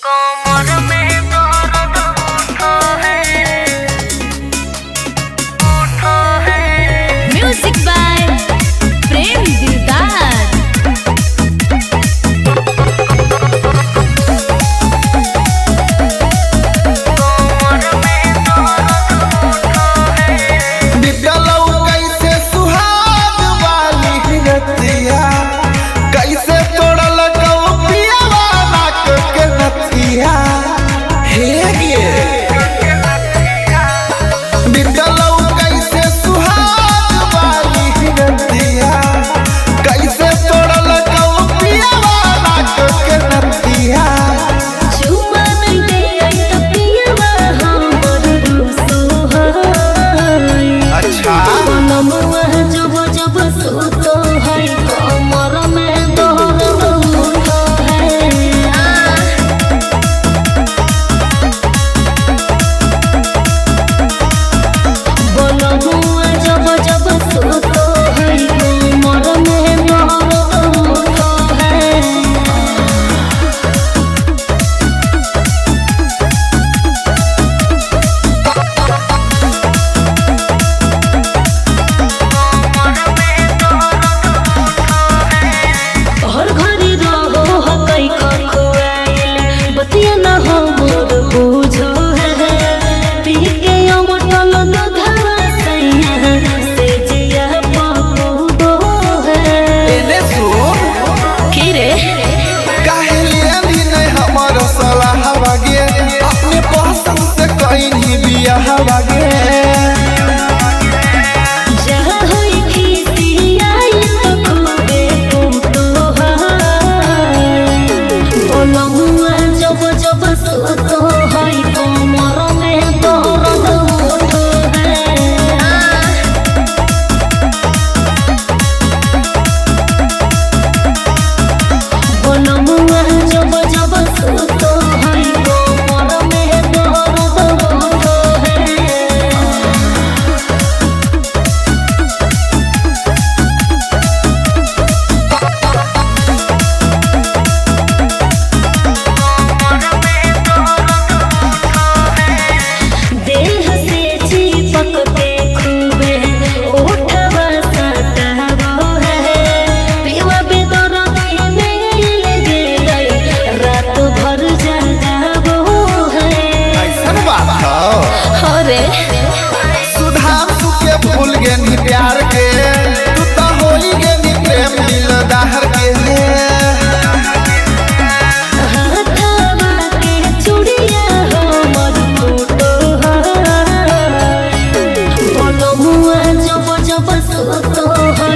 कमर में दर्द उठा है म्यूजिक बाय प्रेम दिलदार। कमर में दर्द उठा है बिगलौ कैसे सुहाग वाली रतिया, कैसे तोड़ल कौपियावा नाक के नथिया। हे गे बिगलौ कैसे सुहाग वाली रतिया, कैसे तोड़ल कौपियावा नाक के नथिया। चुमा नहीं दे तो पियवा हमर रूसो है। अच्छा मनमुआ जब जब सुतो है कमर में दर्द उठा है। मनमुआ जब जब सुतो है कमर में दर्द उठा है। हर घड़ी रहो हकई खखुआइल बतिया न हो मोर बुझो है। पी के अमटल दूधवा सैया से जिया पको है। एने सुन की रे काहे लिए भी नहीं हमर सलाह बागे, अपने पसंद से कहीं बियाह बागे। जहाँ होई खिसियाई तो खूबे कुटो है। बोलमुआ जब जब सुतो है कमर में दर्द उठो है। बनमुआ जब जब सुतो है कमर में दर्द उठो है। देह से चिपक के खूबे उठवा सतावो है। पीवा बेदर्दी में लगे गई रात भर जगावो है। ऐसन बात हो अरे सुधांशु के भूल गेनी प्यार के, तू तो होई गेनी प्रेम दिलदार के। हाथवा के चूड़िया हमर टूटो है। बनमुआ जब जब सुतो है